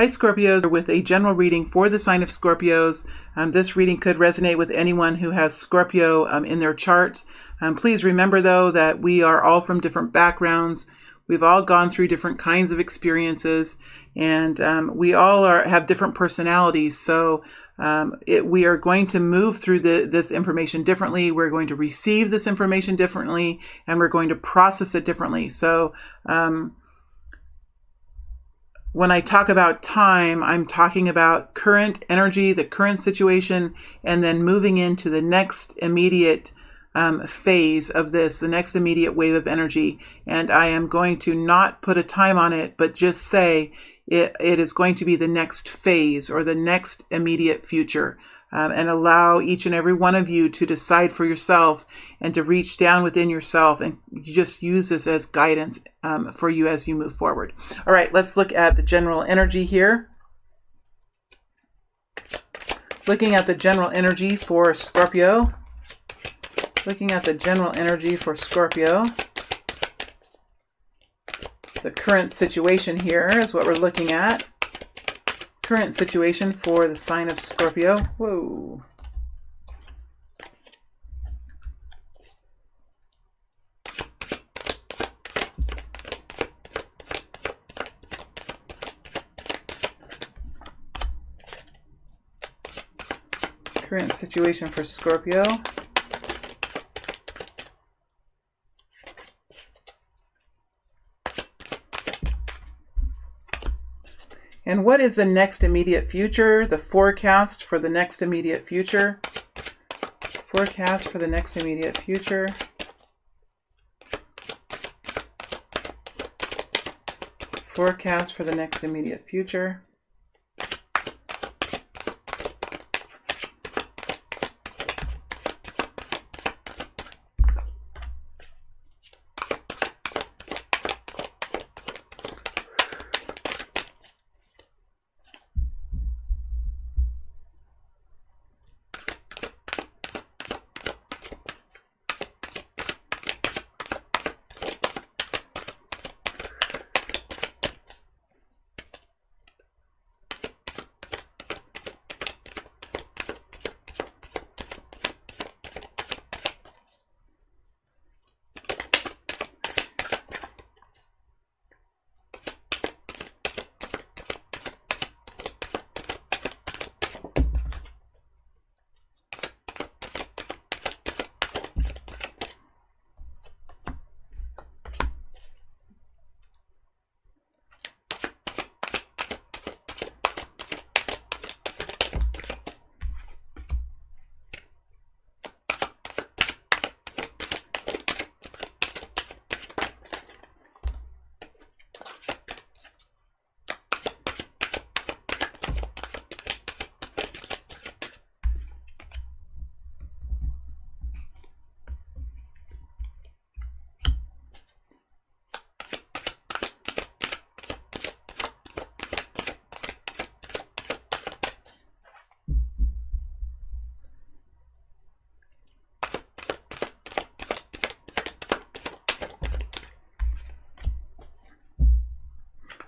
Hi Scorpios, with a general reading for the sign of Scorpios. This reading could resonate with anyone who has Scorpio in their chart. Please remember though that we are all from different backgrounds. We've all gone through different kinds of experiences, and we all have different personalities. So we are going to move through this information differently. We're going to receive this information differently, and we're going to process it differently. So when I talk about time, I'm talking about current energy, the current situation, and then moving into the next immediate phase of this, the next immediate wave of energy. And I am going to not put a time on it, but just say it is going to be the next phase or the next immediate future. And allow each and every one of you to decide for yourself and to reach down within yourself and just use this as guidance for you as you move forward. All right, let's look at the general energy here. Looking at the general energy for Scorpio. Looking at the general energy for Scorpio. The current situation here is what we're looking at. Current situation for the sign of Scorpio. Whoa. Current situation for Scorpio. And what is the next immediate future? The forecast for the next immediate future. Forecast for the next immediate future. Forecast for the next immediate future.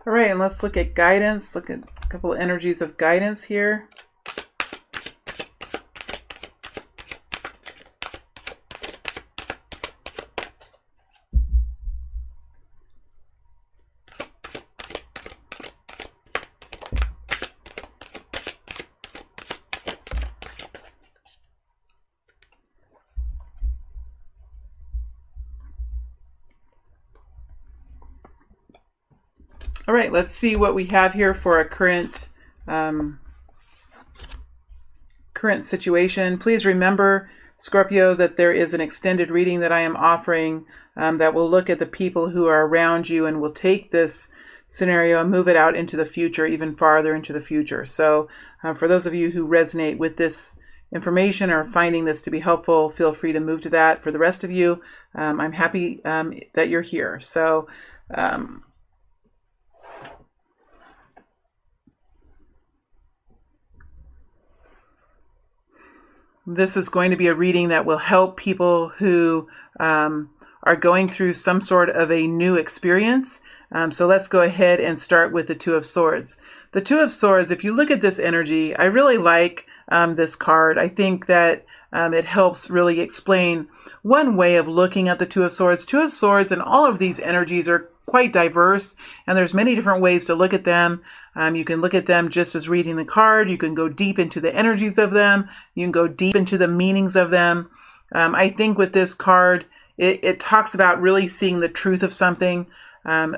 All right, and let's look at guidance. Look at a couple of energies of guidance here. All right, let's see what we have here for a current situation. Please remember, Scorpio, that there is an extended reading that I am offering that will look at the people who are around you and will take this scenario and move it out into the future, even farther into the future. So for those of you who resonate with this information or finding this to be helpful, feel free to move to that. For the rest of you, I'm happy that you're here. So this is going to be a reading that will help people who are going through some sort of a new experience. So let's go ahead and start with the Two of Swords. The Two of Swords, if you look at this energy, I really like this card. I think that it helps really explain one way of looking at the Two of Swords. Two of Swords and all of these energies are quite diverse, and there's many different ways to look at them. You can look at them just as reading the card. You can go deep into the energies of them. You can go deep into the meanings of them. I think with this card, it talks about really seeing the truth of something. I've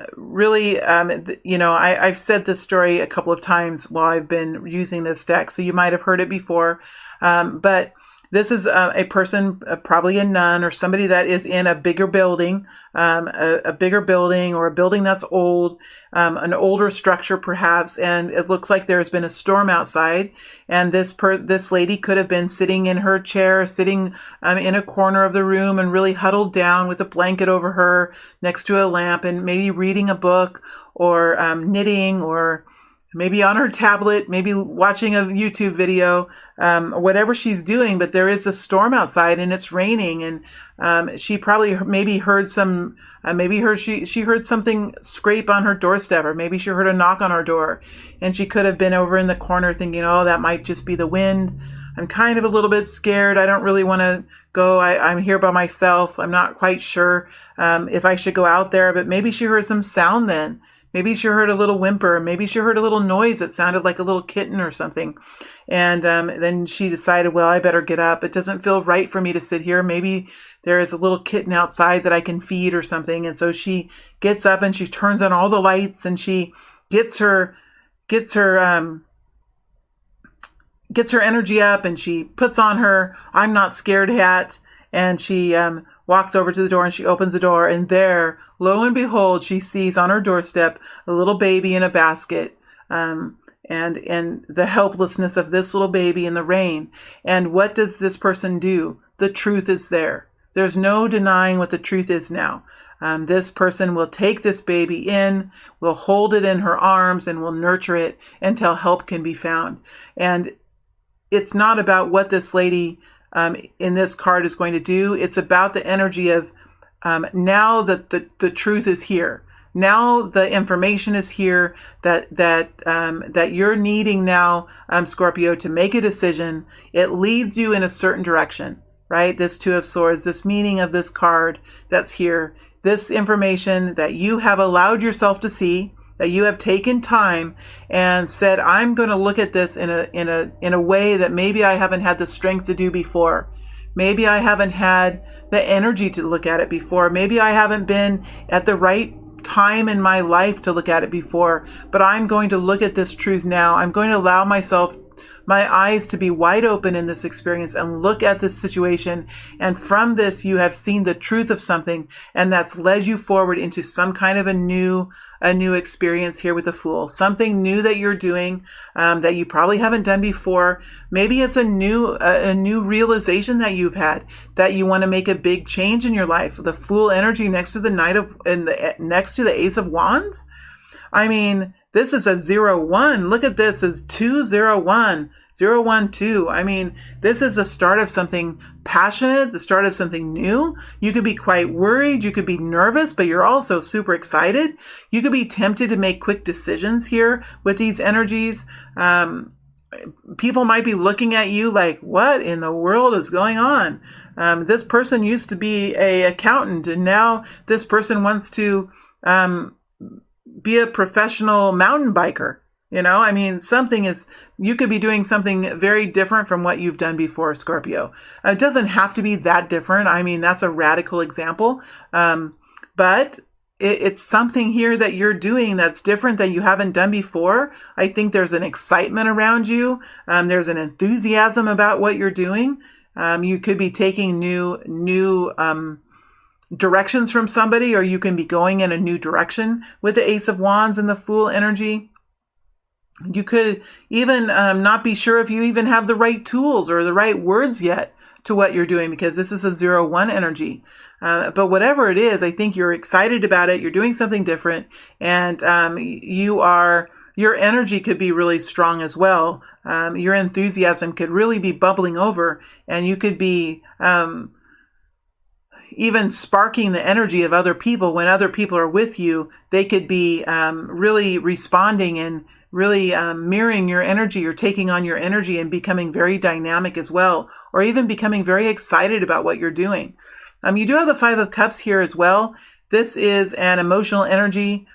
said this story a couple of times while I've been using this deck, so you might have heard it before. But this is a person, probably a nun or somebody that is in a bigger building, a bigger building or a building that's old, an older structure perhaps, and it looks like there's been a storm outside. And this lady could have been sitting in her chair, sitting in a corner of the room and really huddled down with a blanket over her next to a lamp and maybe reading a book or knitting, or maybe on her tablet, maybe watching a YouTube video, whatever she's doing. But there is a storm outside and it's raining, and she probably maybe heard some, she heard something scrape on her doorstep, or maybe she heard a knock on her door, and she could have been over in the corner thinking, oh, that might just be the wind. I'm kind of a little bit scared. I don't really want to go. I'm here by myself. I'm not quite sure if I should go out there. But maybe she heard some sound then. Maybe she heard a little whimper. Maybe she heard a little noise that sounded like a little kitten or something. And then she decided, well, I better get up. It doesn't feel right for me to sit here. Maybe there is a little kitten outside that I can feed or something. And so she gets up and she turns on all the lights, and she gets her energy up, and she puts on her I'm not scared hat, and she walks over to the door and she opens the door, and there, lo and behold, she sees on her doorstep a little baby in a basket, and the helplessness of this little baby in the rain. And what does this person do? The truth is there. There's no denying what the truth is now. This person will take this baby in, will hold it in her arms, and will nurture it until help can be found. And it's not about what this lady in this card is going to do. It's about the energy of now that the truth is here. Now the information is here that you're needing now, Scorpio, to make a decision. It leads you in a certain direction, right? This Two of Swords, this meaning of this card that's here, this information that you have allowed yourself to see, that you have taken time and said, I'm going to look at this in a way that maybe I haven't had the strength to do before. Maybe I haven't had the energy to look at it before. Maybe I haven't been at the right time in my life to look at it before, but I'm going to look at this truth now. I'm going to allow my eyes to be wide open in this experience and look at this situation. And from this, you have seen the truth of something, and that's led you forward into some kind of a new experience here with the Fool. Something new that you're doing that you probably haven't done before. Maybe it's a new realization that you've had, that you want to make a big change in your life. The Fool energy next to the next to the Ace of Wands. I mean, this is a 0-1. Look at this as 2-0-1. 0-1-2. I mean, this is the start of something passionate, the start of something new. You could be quite worried. You could be nervous, but you're also super excited. You could be tempted to make quick decisions here with these energies. People might be looking at you like, what in the world is going on? This person used to be an accountant, and now this person wants to be a professional mountain biker. You know, I mean, you could be doing something very different from what you've done before, Scorpio. It doesn't have to be that different. I mean, that's a radical example. But it's something here that you're doing that's different that you haven't done before. I think there's an excitement around you. There's an enthusiasm about what you're doing. You could be taking new directions from somebody, or you can be going in a new direction with the Ace of Wands and the Fool energy. You could even not be sure if you even have the right tools or the right words yet to what you're doing, because this is a 0-1 energy. But whatever it is, I think you're excited about it. You're doing something different, and your energy could be really strong as well. Your enthusiasm could really be bubbling over, and you could be even sparking the energy of other people. When other people are with you, they could be really responding and really mirroring your energy or taking on your energy and becoming very dynamic as well, or even becoming very excited about what you're doing. You do have the Five of Cups here as well. This is an emotional energy,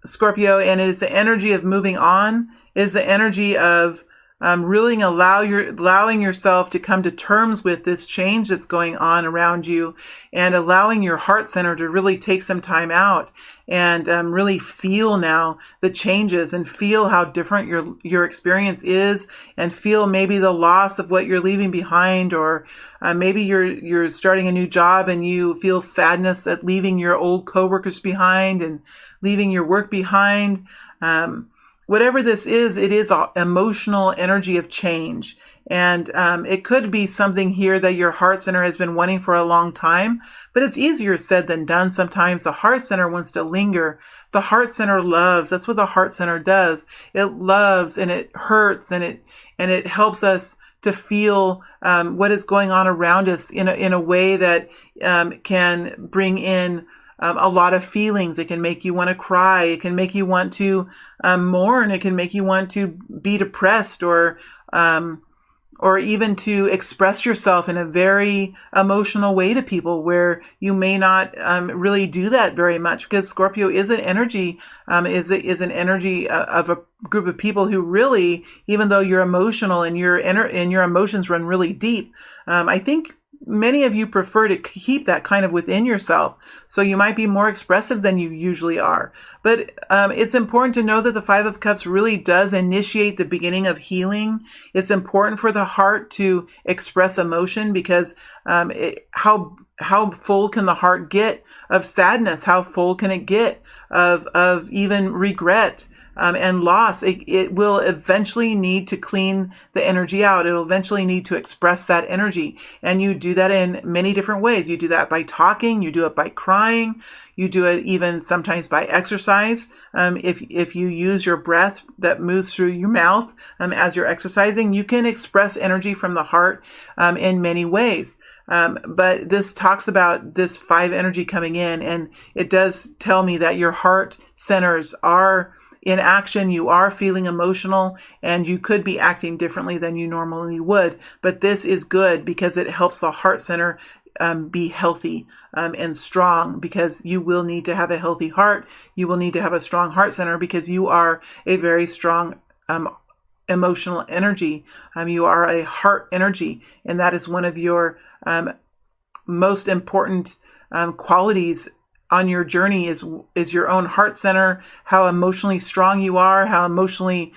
Scorpio, and it is the energy of moving on. It is the energy of really allowing yourself to come to terms with this change that's going on around you, and allowing your heart center to really take some time out and really feel now the changes and feel how different your experience is, and feel maybe the loss of what you're leaving behind, or maybe you're starting a new job and you feel sadness at leaving your old coworkers behind and leaving your work behind. Whatever this is, it is an emotional energy of change. And it could be something here that your heart center has been wanting for a long time, but it's easier said than done. Sometimes the heart center wants to linger. The heart center loves. That's what the heart center does. It loves, and it hurts, and it helps us to feel what is going on around us in a way that can bring in a lot of feelings. It can make you want to cry. It can make you want to mourn. It can make you want to be depressed, or even to express yourself in a very emotional way to people, where you may not really do that very much, because Scorpio is an energy, is an energy of a group of people who really, even though you're emotional and your emotions run really deep, I think many of you prefer to keep that kind of within yourself. So you might be more expressive than you usually are. But it's important to know that the Five of Cups really does initiate the beginning of healing. It's important for the heart to express emotion, because how full can the heart get of sadness? How full can it get of even regret? And loss? It will eventually need to clean the energy out. It'll eventually need to express that energy. And you do that in many different ways. You do that by talking. You do it by crying. You do it even sometimes by exercise. If you use your breath that moves through your mouth as you're exercising, you can express energy from the heart in many ways. But this talks about this 5 energy coming in, and it does tell me that your heart centers are in action. You are feeling emotional, and you could be acting differently than you normally would. But this is good because it helps the heart center be healthy and strong, because you will need to have a healthy heart. You will need to have a strong heart center, because you are a very strong emotional energy. You are a heart energy, and that is one of your most important qualities on your journey is your own heart center, how emotionally strong you are, how emotionally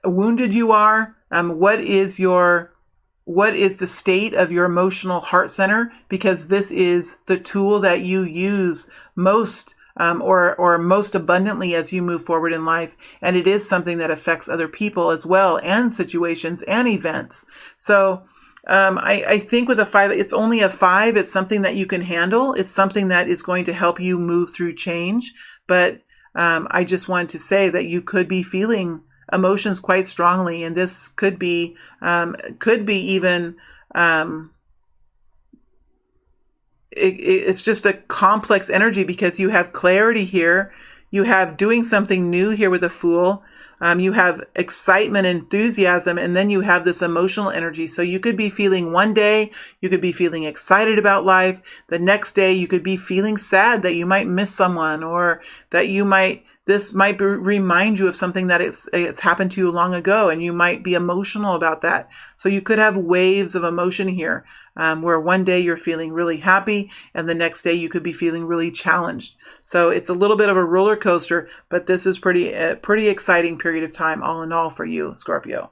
wounded you are. What is the state of your emotional heart center? Because this is the tool that you use most or most abundantly as you move forward in life. And it is something that affects other people as well, and situations and events. So I think with a 5, it's only a 5. It's something that you can handle. It's something that is going to help you move through change. But I just wanted to say that you could be feeling emotions quite strongly, and this could be even it's just a complex energy, because you have clarity here. You have doing something new here with a Fool. You have excitement, enthusiasm, and then you have this emotional energy. So you could be feeling one day, you could be feeling excited about life. The next day, you could be feeling sad that you might miss someone, or that this might remind you of something that it's happened to you long ago, and you might be emotional about that. So you could have waves of emotion here, where one day you're feeling really happy, and the next day you could be feeling really challenged. So it's a little bit of a roller coaster, but this is pretty exciting period of time all in all for you, Scorpio.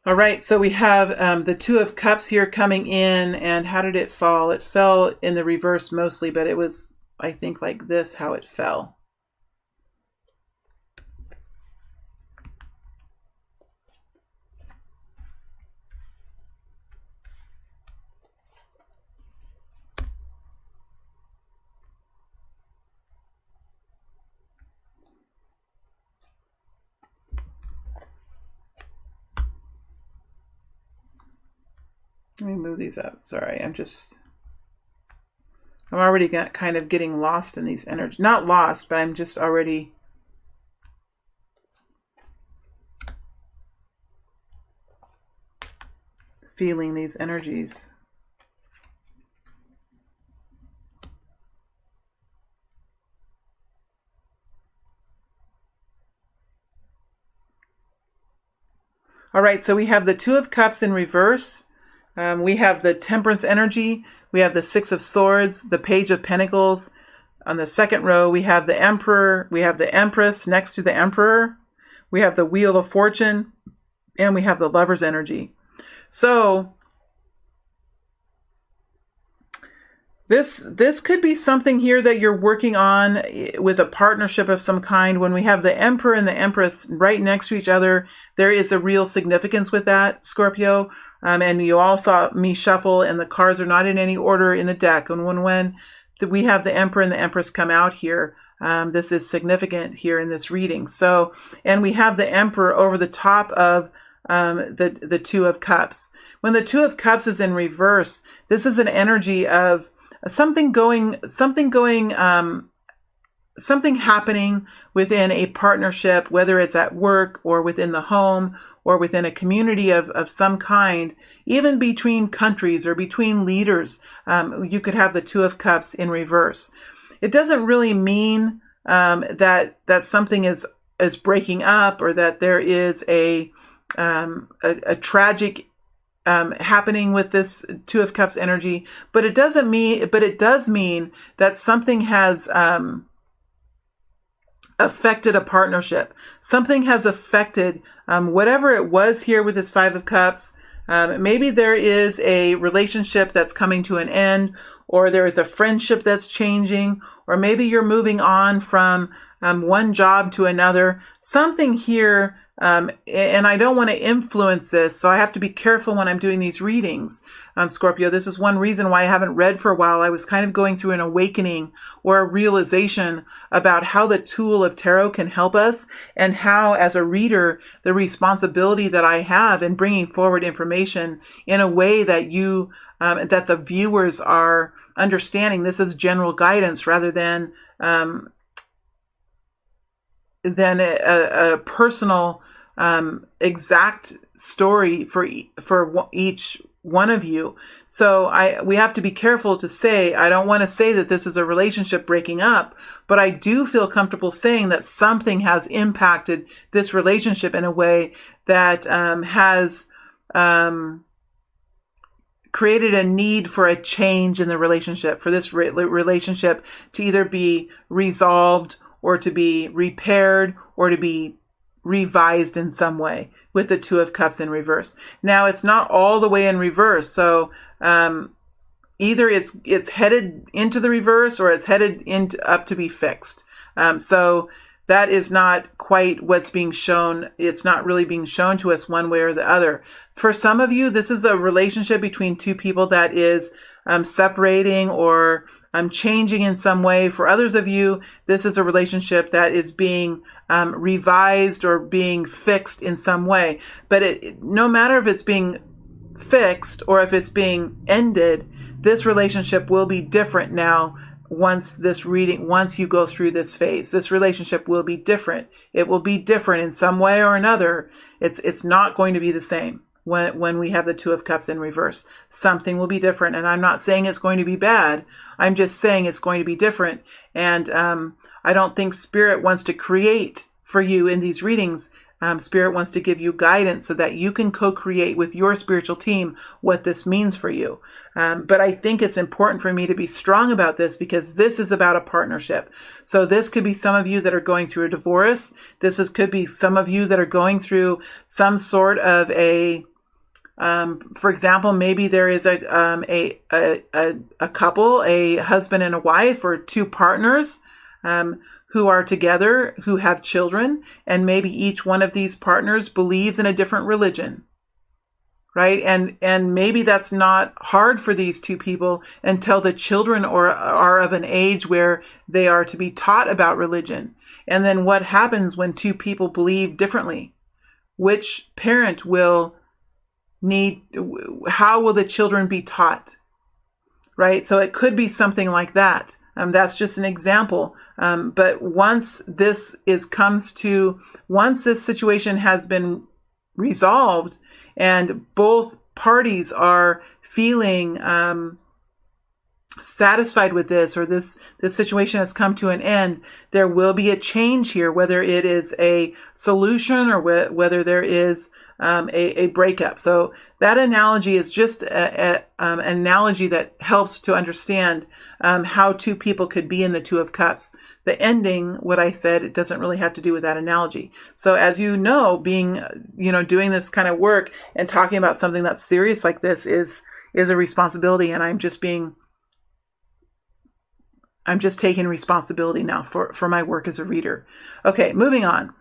All right, so we have the Two of Cups here coming in, and how did it fall? It fell in the reverse mostly, but it was, I think, like this, how it fell. Let me move these up. Sorry, I'm already kind of getting lost in these energies. Not lost, but I'm just already feeling these energies. All right, so we have the Two of Cups in reverse. We have the Temperance energy. We have the Six of Swords, the Page of Pentacles. On the second row, we have the Emperor. We have the Empress next to the Emperor. We have the Wheel of Fortune. And we have the Lover's energy. So this could be something here that you're working on with a partnership of some kind. When we have the Emperor and the Empress right next to each other, there is a real significance with that, Scorpio. And you all saw me shuffle, and the cards are not in any order in the deck. And when we have the Emperor and the Empress come out here, this is significant here in this reading. So, and we have the Emperor over the top of the Two of Cups. When the Two of Cups is in reverse, this is an energy of something happening within a partnership, whether it's at work or within the home or within a community of some kind, even between countries or between leaders. You could have the Two of Cups in reverse. It doesn't really mean that something is breaking up, or that there is a tragic happening with this Two of Cups energy, but it does mean that something has affected a partnership. Something has affected whatever it was here with this Five of Cups. Maybe there is a relationship that's coming to an end, or there is a friendship that's changing, or maybe you're moving on from one job to another. Something here, and I don't want to influence this, so I have to be careful when I'm doing these readings. Scorpio, this is one reason why I haven't read for a while. I was kind of going through an awakening or a realization about how the tool of tarot can help us, and how, as a reader, the responsibility that I have in bringing forward information in a way that that the viewers are understanding. This is general guidance rather than a personal exact story for each one of you. So we have to be careful to say, I don't want to say that this is a relationship breaking up, but I do feel comfortable saying that something has impacted this relationship in a way that has created a need for a change in the relationship, for this relationship to either be resolved or to be repaired or to be revised in some way with the Two of Cups in reverse. Now, it's not all the way in reverse. So either it's headed into the reverse, or it's headed up to be fixed. So that is not quite what's being shown. It's not really being shown to us one way or the other. For some of you, this is a relationship between two people that is separating or changing in some way. For others of you, this is a relationship that is being revised or being fixed in some way. But no matter if it's being fixed or if it's being ended, this relationship will be different now. Once you go through this phase, this relationship will be different. It will be different in some way or another. It's not going to be the same when we have the Two of Cups in reverse. Something will be different. And I'm not saying it's going to be bad. I'm just saying it's going to be different. And I don't think Spirit wants to create for you in these readings. Spirit wants to give you guidance so that you can co-create with your spiritual team what this means for you. But I think it's important for me to be strong about this, because this is about a partnership. So this could be some of you that are going through a divorce. Could be some of you that are going through some sort of for example, maybe there is a couple, a husband and a wife, or two partners, who are together, who have children, and maybe each one of these partners believes in a different religion, right? And maybe that's not hard for these two people until the children are of an age where they are to be taught about religion. And then what happens when two people believe differently? Which parent will how will the children be taught? Right? So it could be something like that. That's just an example. But once this situation has been resolved and both parties are feeling satisfied with this, or this situation has come to an end, there will be a change here, whether it is a solution or whether there is a breakup. So that analogy is just an analogy that helps to understand how two people could be in the Two of Cups. The ending, what I said, it doesn't really have to do with that analogy. So as you know, doing this kind of work and talking about something that's serious like this is a responsibility, and I'm just taking responsibility now for my work as a reader. Okay, moving on.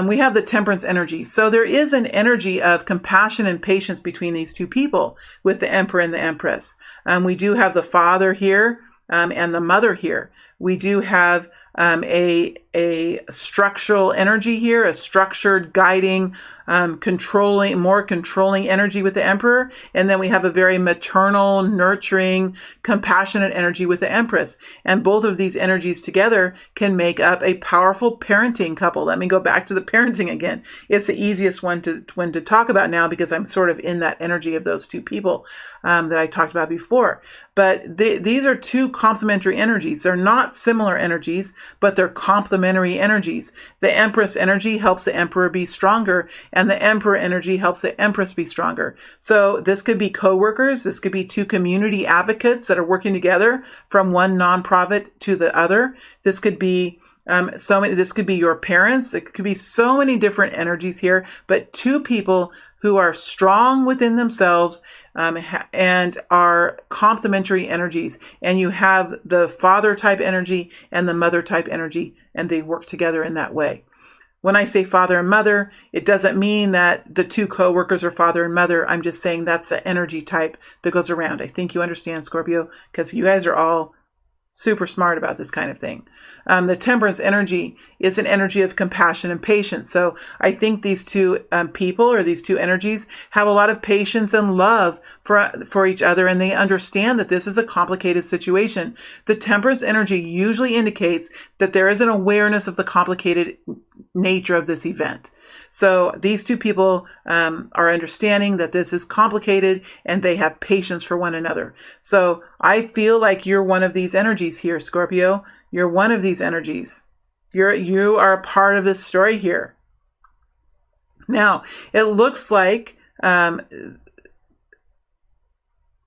We have the Temperance energy. So there is an energy of compassion and patience between these two people with the Emperor and the Empress. We do have the father here and the mother here. We do have a structural energy here, a structured, guiding, more controlling energy with the Emperor. And then we have a very maternal, nurturing, compassionate energy with the Empress. And both of these energies together can make up a powerful parenting couple. Let me go back to the parenting again. It's the easiest one to talk about now because I'm sort of in that energy of those two people that I talked about before. But these are two complementary energies. They're not similar energies, but they're complementary energies. The Empress energy helps the Emperor be stronger, and the Emperor energy helps the Empress be stronger. So this could be co-workers. This could be two community advocates that are working together from one nonprofit to the other. This could be this could be your parents. It could be so many different energies here, but two people who are strong within themselves and are complementary energies. And you have the father type energy and the mother type energy, and they work together in that way. When I say father and mother, it doesn't mean that the two co-workers are father and mother. I'm just saying that's the energy type that goes around. I think you understand, Scorpio, because you guys are all super smart about this kind of thing. The Temperance energy is an energy of compassion and patience. So I think these two people, or these two energies, have a lot of patience and love for each other, and they understand that this is a complicated situation. The Temperance energy usually indicates that there is an awareness of the complicated nature of this event. So these two people are understanding that this is complicated, and they have patience for one another. So I feel like you're one of these energies here, Scorpio. You're one of these energies. You are a part of this story here. Now, it looks like the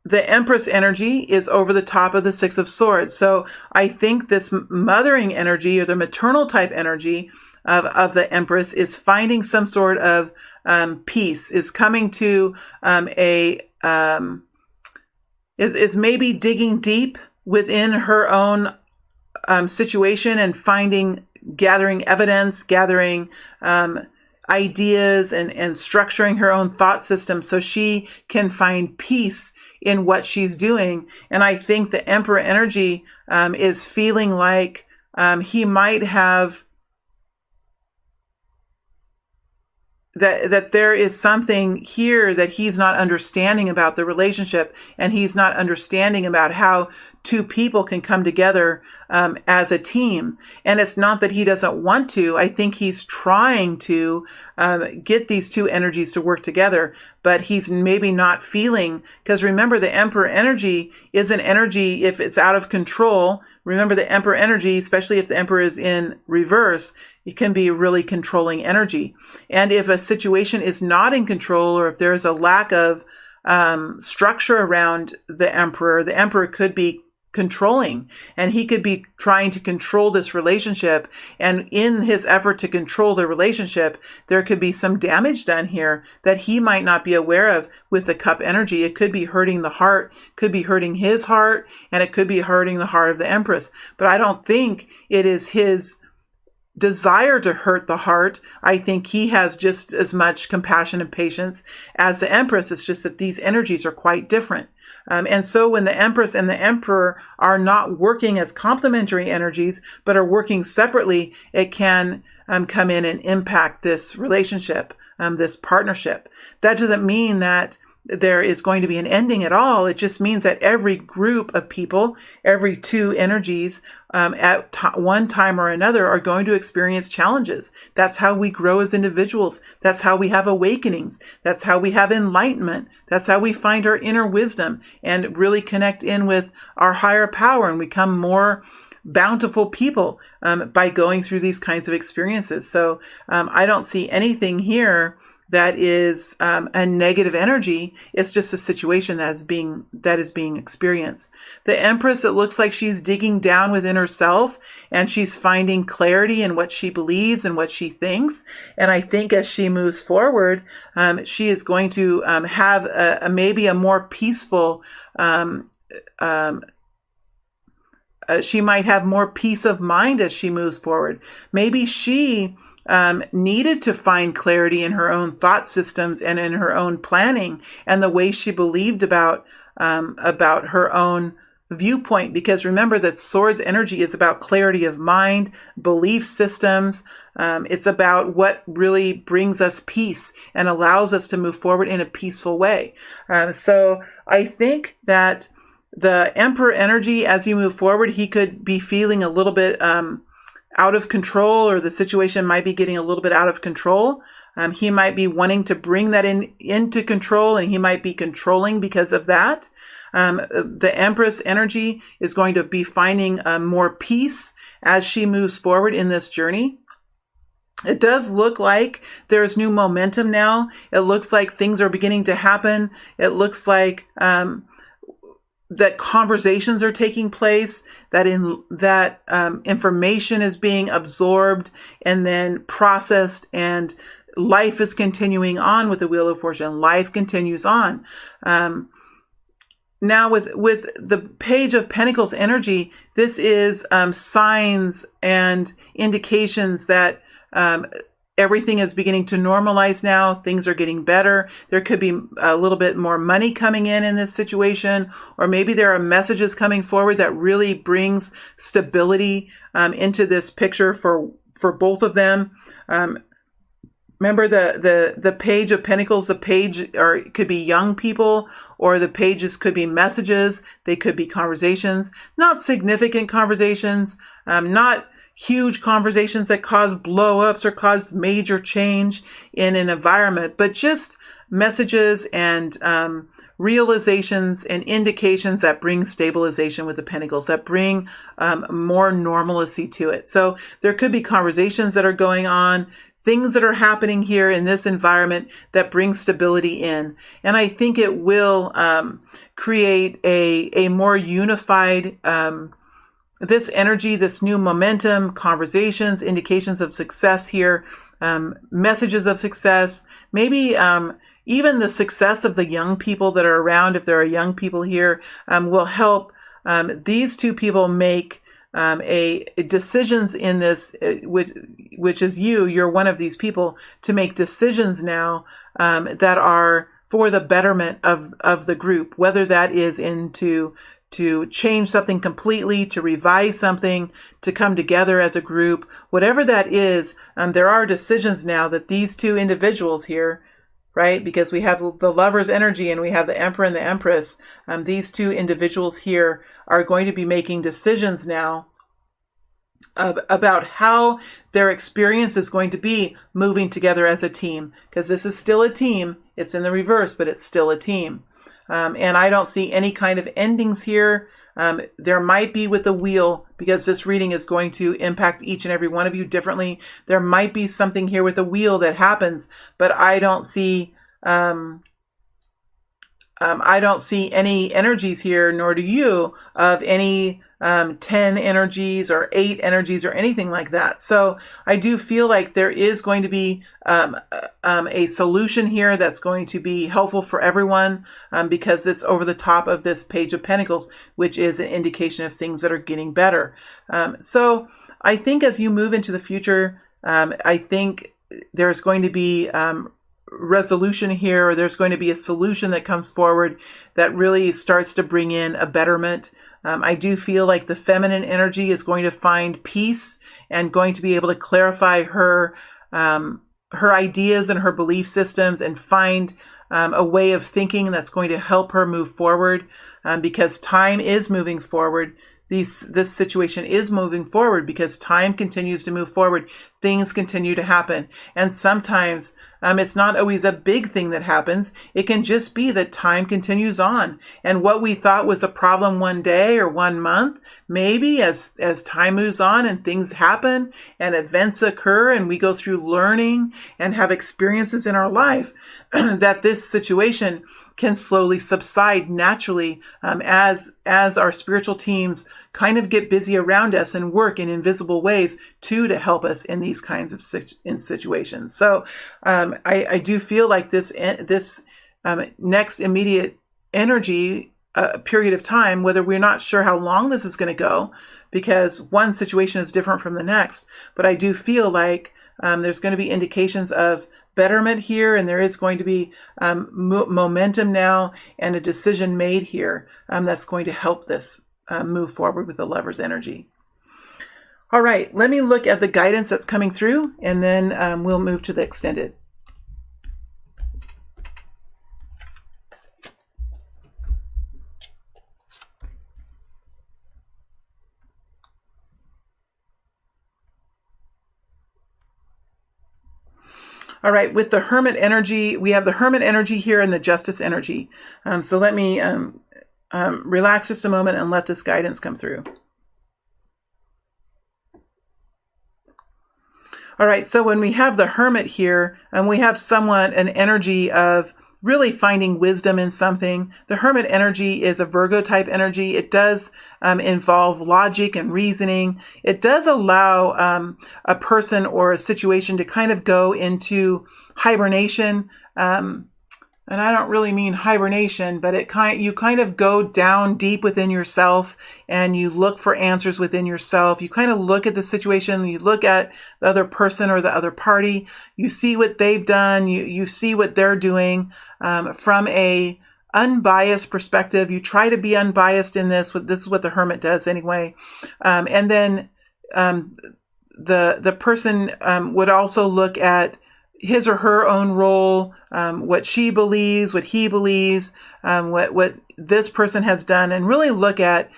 Empress energy is over the top of the Six of Swords. So I think this mothering energy, or the maternal type energy of the Empress, is finding some sort of peace, is coming to is maybe digging deep within her own situation and gathering evidence, gathering ideas, and structuring her own thought system so she can find peace in what she's doing. And I think the Emperor energy is feeling like he might have that there is something here that he's not understanding about the relationship, and he's not understanding about how two people can come together as a team. And it's not that he doesn't want to. I think he's trying to get these two energies to work together, but he's maybe not feeling, because remember, the Emperor energy is an energy, if it's out of control, remember the Emperor energy, especially if the Emperor is in reverse, it can be a really controlling energy. And if a situation is not in control, or if there's a lack of structure around the Emperor could be controlling, and he could be trying to control this relationship. And in his effort to control the relationship, there could be some damage done here that he might not be aware of with the Cup energy. It could be hurting the heart, could be hurting his heart, and it could be hurting the heart of the Empress. But I don't think it is his desire to hurt the heart. I think he has just as much compassion and patience as the Empress. It's just that these energies are quite different. And so when the Empress and the Emperor are not working as complementary energies, but are working separately, it can come in and impact this relationship, this partnership. That doesn't mean that there is going to be an ending at all. It just means that every group of people, every two energies, at one time or another are going to experience challenges. That's how we grow as individuals. That's how we have awakenings. That's how we have enlightenment. That's how we find our inner wisdom and really connect in with our higher power and become more bountiful people by going through these kinds of experiences. So I don't see anything here that is a negative energy. It's just a situation that is being experienced. The Empress, it looks like she's digging down within herself and she's finding clarity in what she believes and what she thinks. And I think as she moves forward, she is going to have maybe a more peaceful, she might have more peace of mind as she moves forward. Maybe she needed to find clarity in her own thought systems and in her own planning and the way she believed about her own viewpoint. Because remember that Swords energy is about clarity of mind, belief systems. It's about what really brings us peace and allows us to move forward in a peaceful way. So I think that the Emperor energy, as you move forward, he could be feeling a little bit out of control, or the situation might be getting a little bit out of control. He might be wanting to bring that into control, and he might be controlling because of that. The Empress energy is going to be finding more peace as she moves forward in this journey. It does look like there's new momentum now. It looks like things are beginning to happen. It looks like that conversations are taking place, that information is being absorbed and then processed, and life is continuing on with the Wheel of Fortune. Life continues on. Now with the Page of Pentacles energy, this is signs and indications that everything is beginning to normalize now. Things are getting better. There could be a little bit more money coming in this situation, or maybe there are messages coming forward that really brings stability into this picture for both of them. Remember the Page of Pentacles, the page, or it could be young people, or the pages could be messages. They could be conversations, not significant conversations, not huge conversations that cause blow-ups or cause major change in an environment, but just messages and realizations and indications that bring stabilization with the Pentacles, that bring more normalcy to it. So there could be conversations that are going on, things that are happening here in this environment that bring stability in. And I think it will create a more unified this energy, this new momentum, conversations, indications of success here, messages of success, maybe even the success of the young people that are around, if there are young people here, will help these two people make decisions in this, which is you're one of these people, to make decisions now that are for the betterment of the group, whether that is to change something completely, to revise something, to come together as a group, whatever that is. There are decisions now that these two individuals here, right? Because we have the Lover's energy and we have the Emperor and the Empress. These two individuals here are going to be making decisions now about how their experience is going to be moving together as a team. Because this is still a team. It's in the reverse, but it's still a team. And I don't see any kind of endings here. There might be with the wheel, because this reading is going to impact each and every one of you differently. There might be something here with the wheel that happens, but I don't see any energies here, nor do you, of any 10 energies or 8 energies or anything like that. So I do feel like there is going to be a solution here that's going to be helpful for everyone, because it's over the top of this Page of Pentacles, which is an indication of things that are getting better. So I think as you move into the future, I think there's going to be resolution here, or there's going to be a solution that comes forward that really starts to bring in a betterment. I do feel like the feminine energy is going to find peace and going to be able to clarify her ideas and her belief systems and find a way of thinking that's going to help her move forward, because time is moving forward. This situation is moving forward because time continues to move forward. Things continue to happen. And sometimes it's not always a big thing that happens. It can just be that time continues on. And what we thought was a problem one day or 1 month, maybe as time moves on and things happen and events occur and we go through learning and have experiences in our life, that this situation can slowly subside naturally as our spiritual teams kind of get busy around us and work in invisible ways to help us in these kinds of situations. So I do feel like this next immediate energy period of time, whether we're not sure how long this is going to go, because one situation is different from the next, but I do feel like there's going to be indications of betterment here, and there is going to be momentum now and a decision made here that's going to help this move forward with the Lover's energy. All right, let me look at the guidance that's coming through, and then we'll move to the extended. All right, with the Hermit energy, we have the Hermit energy here and the Justice energy. So let me relax just a moment and let this guidance come through. All right, so when we have the Hermit here, and we have somewhat an energy of really finding wisdom in something. The Hermit energy is a Virgo type energy. It does involve logic and reasoning. It does allow a person or a situation to kind of go into hibernation. And I don't really mean hibernation, but you kind of go down deep within yourself and you look for answers within yourself. You kind of look at the situation, you look at the other person or the other party, you see what they've done, you see what they're doing from a unbiased perspective. You try to be unbiased in this. This is what the Hermit does anyway. And then the person would also look at his or her own role, what she believes, what he believes, what this person has done, and really look at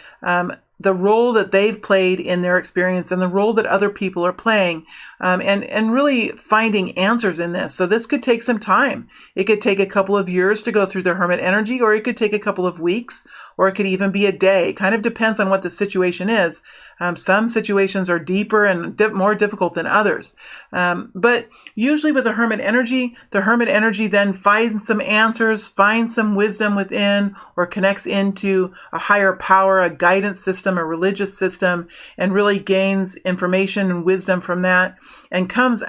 the role that they've played in their experience and the role that other people are playing, and really finding answers in this. So this could take some time. It could take a couple of years to go through the Hermit energy, or it could take a couple of weeks, or it could even be a day. It kind of depends on what the situation is. Some situations are deeper and more difficult than others. But usually with the Hermit energy then finds some answers, finds some wisdom within, or connects into a higher power, a guidance system, a religious system, and really gains information and wisdom from that, and comes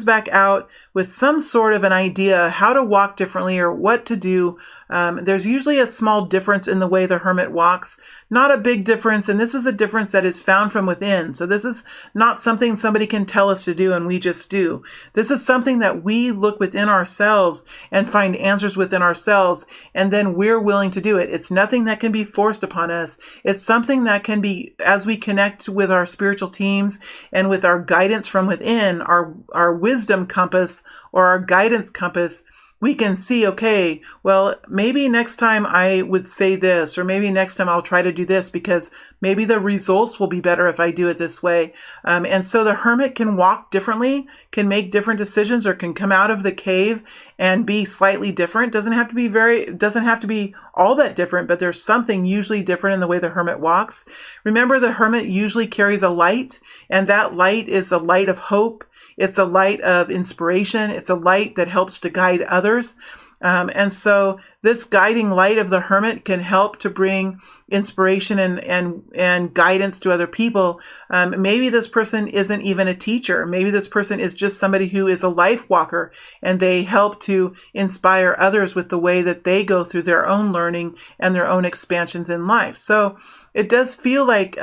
back out with some sort of an idea how to walk differently or what to do. There's usually a small difference in the way the Hermit walks, not a big difference, and this is a difference that is found from within. So this is not something somebody can tell us to do and we just do. This is something that we look within ourselves and find answers within ourselves, and then we're willing to do it. It's nothing that can be forced upon us. It's something that can be, as we connect with our spiritual teams and with our guidance from within, our wisdom compass or our guidance compass, we can see, okay, well, maybe next time I would say this, or maybe next time I'll try to do this because maybe the results will be better if I do it this way. And so the Hermit can walk differently, can make different decisions, or can come out of the cave and be slightly different. Doesn't have to be all that different, but there's something usually different in the way the Hermit walks. Remember, the Hermit usually carries a light, and that light is a light of hope. It's a light of inspiration. It's a light that helps to guide others. And so this guiding light of the Hermit can help to bring inspiration and guidance to other people. Maybe this person isn't even a teacher. Maybe this person is just somebody who is a life walker, and they help to inspire others with the way that they go through their own learning and their own expansions in life. So it does feel like,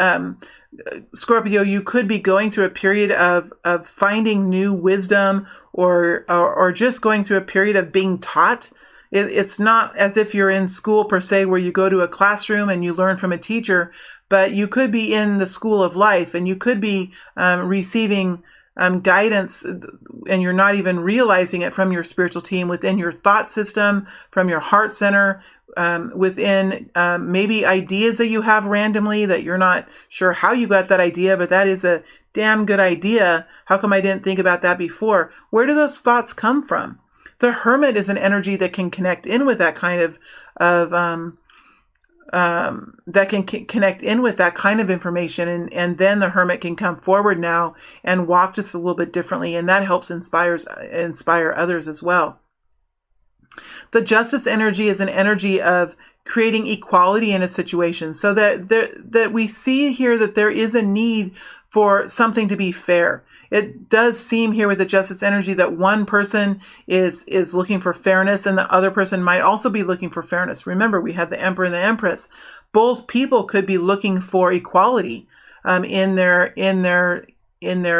Scorpio, you could be going through a period of finding new wisdom, or just going through a period of being taught. It's not as if you're in school per se, where you go to a classroom and you learn from a teacher, but you could be in the school of life, and you could be receiving guidance, and you're not even realizing it, from your spiritual team within your thought system, from your heart center, within maybe ideas that you have randomly that you're not sure how you got that idea, but that is a damn good idea. How come I didn't think about that before? Where do those thoughts come from? The Hermit is an energy that can connect in with that kind of connect in with that kind of information, and then the Hermit can come forward now and walk just a little bit differently, and that helps inspire others as well. The Justice energy is an energy of creating equality in a situation, so that we see here that there is a need for something to be fair. It does seem here with the Justice energy that one person is looking for fairness, and the other person might also be looking for fairness. Remember, we have the Emperor and the Empress. Both people could be looking for equality in their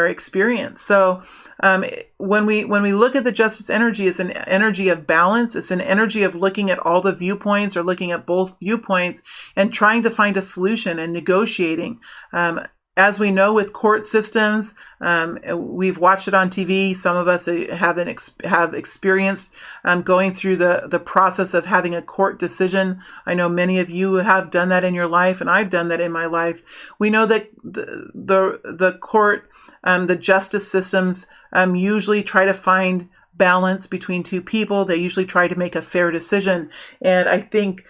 experience. So when we look at the Justice energy, it's an energy of balance. It's an energy of looking at all the viewpoints, or looking at both viewpoints and trying to find a solution and negotiating. As we know with court systems, we've watched it on TV. Some of us have experienced going through the process of having a court decision. I know many of you have done that in your life, and I've done that in my life. We know that the court, the justice systems usually try to find balance between two people. They usually try to make a fair decision. And I think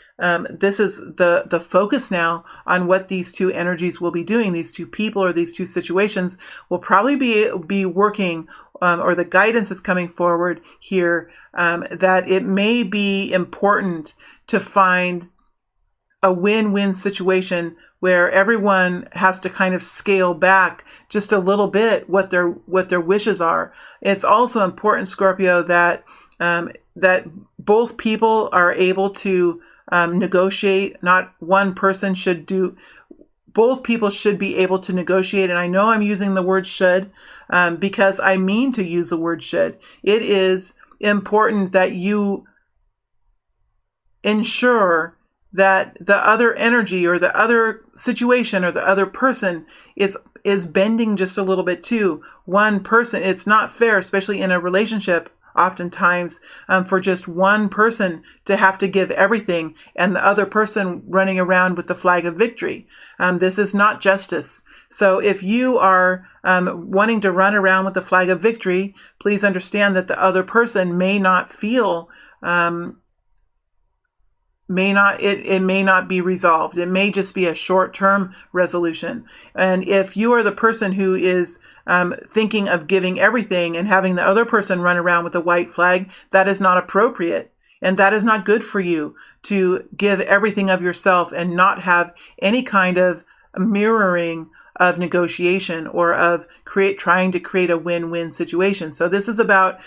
this is the focus now on what these two energies will be doing. These two people, or these two situations, will probably be working, or the guidance is coming forward here, that it may be important to find a win-win situation where everyone has to kind of scale back just a little bit what their wishes are. It's also important, Scorpio, that both people are able to negotiate. Not one person should do. Both people should be able to negotiate. And I know I'm using the word should because I mean to use the word should. It is important that you ensure that the other energy, or the other situation, or the other person is bending just a little bit too. One person, it's not fair, especially in a relationship, oftentimes, for just one person to have to give everything and the other person running around with the flag of victory. This is not justice. So if you are wanting to run around with the flag of victory, please understand that the other person may not feel, it may not be resolved. It may just be a short-term resolution. And if you are the person who is thinking of giving everything and having the other person run around with a white flag, that is not appropriate. And that is not good for you, to give everything of yourself and not have any kind of mirroring of negotiation, or of trying to create a win-win situation. So this is about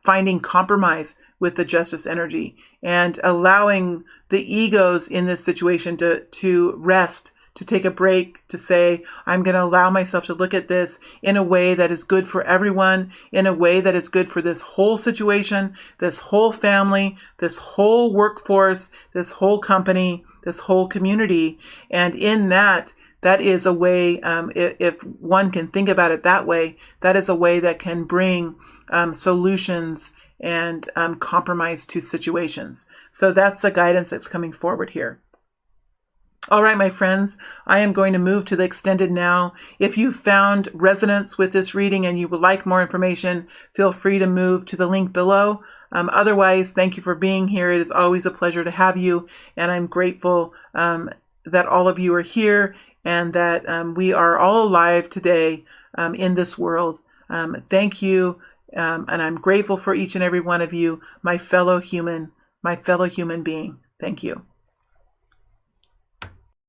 finding compromise with the Justice energy, and allowing the egos in this situation to rest, to take a break, to say, I'm going to allow myself to look at this in a way that is good for everyone, in a way that is good for this whole situation, this whole family, this whole workforce, this whole company, this whole community. And in that is a way, if one can think about it that way, that is a way that can bring solutions and compromise to situations. So that's the guidance that's coming forward here. All right, my friends, I am going to move to the extended now. If you found resonance with this reading and you would like more information, feel free to move to the link below. Otherwise, thank you for being here. It is always a pleasure to have you, and I'm grateful that all of you are here, and that we are all alive today in this world. Thank you. And I'm grateful for each and every one of you, my fellow human being. Thank you.